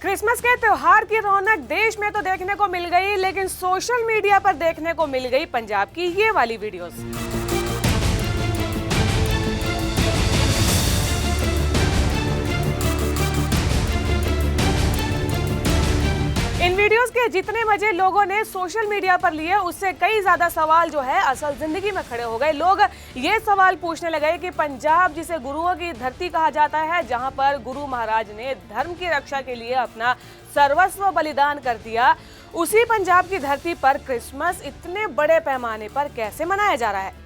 Christmas के त्योहार की रौनक देश में तो देखने को मिल गई, लेकिन सोशल मीडिया पर देखने को मिल गई पंजाब की ये वाली वीडियोस। इन वीडियोस के जितने मजे लोगों ने सोशल मीडिया पर लिए, उससे कई ज्यादा सवाल जो है असल जिंदगी में खड़े हो गए। लोग ये सवाल पूछने लगे कि पंजाब, जिसे गुरुओं की धरती कहा जाता है, जहां पर गुरु महाराज ने धर्म की रक्षा के लिए अपना सर्वस्व बलिदान कर दिया, उसी पंजाब की धरती पर क्रिसमस इतने बड़े पैमाने पर कैसे मनाया जा रहा है।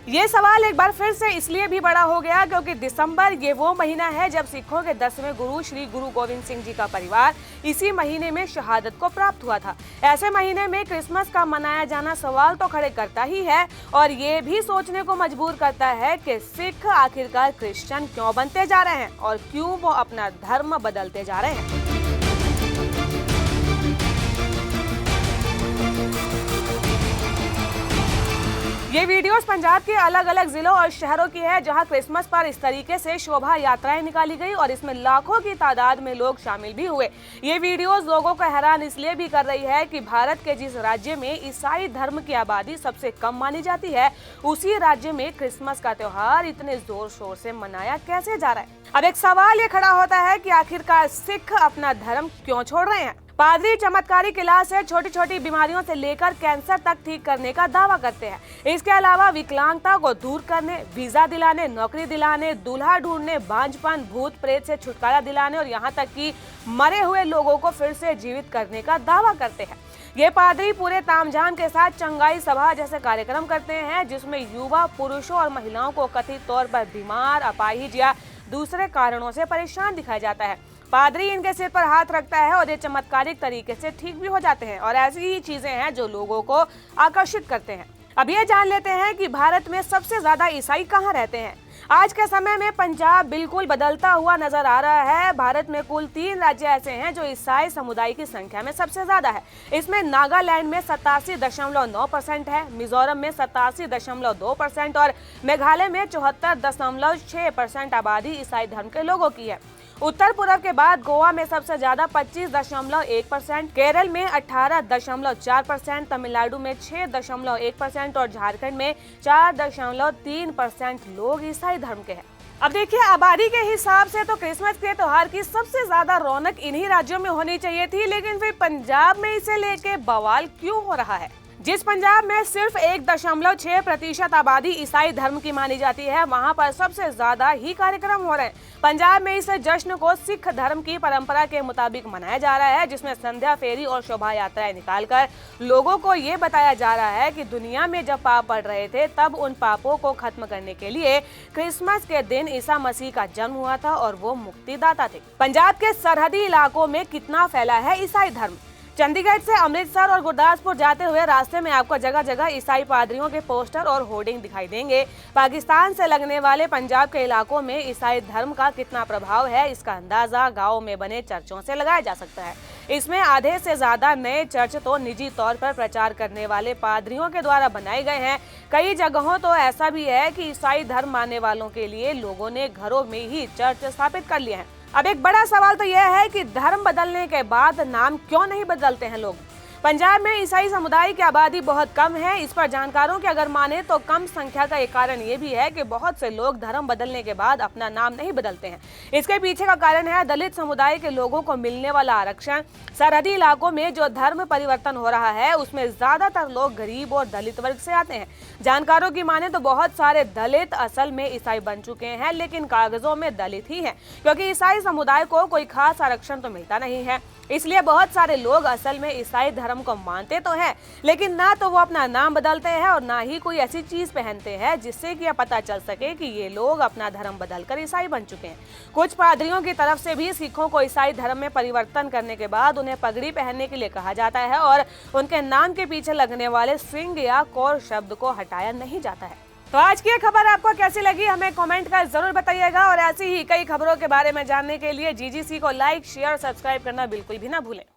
ये सवाल एक बार फिर से इसलिए भी बड़ा हो गया क्योंकि दिसंबर ये वो महीना है जब सिखों के 10वें गुरु श्री गुरु गोविंद सिंह जी का परिवार इसी महीने में शहादत को प्राप्त हुआ था। ऐसे महीने में क्रिसमस का मनाया जाना सवाल तो खड़े करता ही है और ये भी सोचने को मजबूर करता है कि सिख आखिरकार क्रिश्चियन क्यों बनते जा रहे हैं और क्यों वो अपना धर्म बदलते जा रहे हैं। ये वीडियोस पंजाब के अलग अलग जिलों और शहरों की है, जहां क्रिसमस पर इस तरीके से शोभा यात्राएं निकाली गई और इसमें लाखों की तादाद में लोग शामिल भी हुए। ये वीडियोस लोगों को हैरान इसलिए भी कर रही है कि भारत के जिस राज्य में ईसाई धर्म की आबादी सबसे कम मानी जाती है, उसी राज्य में क्रिसमस का त्योहार इतने जोर शोर से मनाया कैसे जा रहा है। अब एक सवाल ये खड़ा होता है कि आखिरकार सिख अपना धर्म क्यों छोड़ रहे हैं। पादरी चमत्कारिक इलाज से छोटी छोटी बीमारियों से लेकर कैंसर तक ठीक करने का दावा करते हैं। इसके अलावा विकलांगता को दूर करने, वीजा दिलाने, नौकरी दिलाने, दूल्हा ढूंढने, बांझपन, भूत प्रेत से छुटकारा दिलाने और यहाँ तक कि मरे हुए लोगों को फिर से जीवित करने का दावा करते हैं। ये पादरी पूरे तामझाम के साथ चंगाई सभा जैसे कार्यक्रम करते हैं, जिसमें युवा, पुरुषों और महिलाओं को कथित तौर पर बीमार, अपाहिज या दूसरे कारणों से परेशान दिखाया जाता है। पादरी इनके सिर पर हाथ रखता है और ये चमत्कारिक तरीके से ठीक भी हो जाते हैं और ऐसी ही चीजें हैं जो लोगों को आकर्षित करते हैं। अब ये जान लेते हैं कि भारत में सबसे ज्यादा ईसाई कहाँ रहते हैं। आज के समय में पंजाब बिल्कुल बदलता हुआ नजर आ रहा है। भारत में कुल 3 राज्य ऐसे हैं जो ईसाई समुदाय की संख्या में सबसे ज्यादा है। इसमें नागालैंड में 87.9% है, मिजोरम में 87.2% और मेघालय में 74.6% आबादी ईसाई धर्म के लोगों की है। उत्तर पूर्व के बाद गोवा में सबसे ज्यादा 25.1%, केरल में 18.4%, तमिलनाडु में 6.1% और झारखंड में 4.3% लोग ईसाई धर्म के हैं। अब देखिए, आबादी के हिसाब से तो क्रिसमस के त्योहार की सबसे ज्यादा रौनक इन्हीं राज्यों में होनी चाहिए थी, लेकिन फिर पंजाब में इसे लेके बवाल क्यों हो रहा है। जिस पंजाब में सिर्फ 1.6% आबादी ईसाई धर्म की मानी जाती है, वहां पर सबसे ज्यादा ही कार्यक्रम हो रहे हैं। पंजाब में इस जश्न को सिख धर्म की परंपरा के मुताबिक मनाया जा रहा है, जिसमें संध्या फेरी और शोभा यात्राएं निकालकर लोगों को ये बताया जा रहा है कि दुनिया में जब पाप बढ़ रहे थे, तब उन पापों को खत्म करने के लिए क्रिसमस के दिन ईसा मसीह का जन्म हुआ था और वो मुक्तिदाता थे। पंजाब के सरहदी इलाकों में कितना फैला है ईसाई धर्म। चंडीगढ़ से अमृतसर और गुरदासपुर जाते हुए रास्ते में आपको जगह जगह ईसाई पादरियों के पोस्टर और होर्डिंग दिखाई देंगे। पाकिस्तान से लगने वाले पंजाब के इलाकों में ईसाई धर्म का कितना प्रभाव है, इसका अंदाजा गाँव में बने चर्चों से लगाया जा सकता है। इसमें आधे से ज्यादा नए चर्च तो निजी तौर पर प्रचार करने वाले पादरियों के द्वारा बनाए गए हैं। कई जगहों तो ऐसा भी है कि ईसाई धर्म मानने वालों के लिए लोगों ने घरों में ही चर्च स्थापित कर लिए हैं। अब एक बड़ा सवाल तो यह है कि धर्म बदलने के बाद नाम क्यों नहीं बदलते हैं लोग। पंजाब में ईसाई समुदाय की आबादी बहुत कम है। इस पर जानकारों की अगर माने तो कम संख्या का एक कारण ये भी है कि बहुत से लोग धर्म बदलने के बाद अपना नाम नहीं बदलते हैं। इसके पीछे का कारण है दलित समुदाय के लोगों को मिलने वाला आरक्षण। सरहदी इलाकों में जो धर्म परिवर्तन हो रहा है, उसमें ज्यादातर लोग गरीब और दलित वर्ग से आते हैं। जानकारों की माने तो बहुत सारे दलित असल में ईसाई बन चुके हैं, लेकिन कागजों में दलित ही हैं, क्योंकि ईसाई समुदाय को कोई खास आरक्षण तो मिलता नहीं है। इसलिए बहुत सारे लोग असल में ईसाई धर्म को मानते तो हैं, लेकिन ना तो वो अपना नाम बदलते हैं और ना ही कोई ऐसी चीज पहनते हैं जिससे कि यह पता चल सके कि ये लोग अपना धर्म बदलकर ईसाई बन चुके हैं। कुछ पादरियों की तरफ से भी सिखों को ईसाई धर्म में परिवर्तन करने के बाद उन्हें पगड़ी पहनने के लिए कहा जाता है और उनके नाम के पीछे लगने वाले सिंह या कौर शब्द को हटाया नहीं जाता है। तो आज की ये खबर आपको कैसी लगी, हमें कमेंट कर जरूर बताइएगा और ऐसी ही कई खबरों के बारे में जानने के लिए जीजीसी को लाइक, शेयर, सब्सक्राइब करना बिल्कुल भी ना भूलें।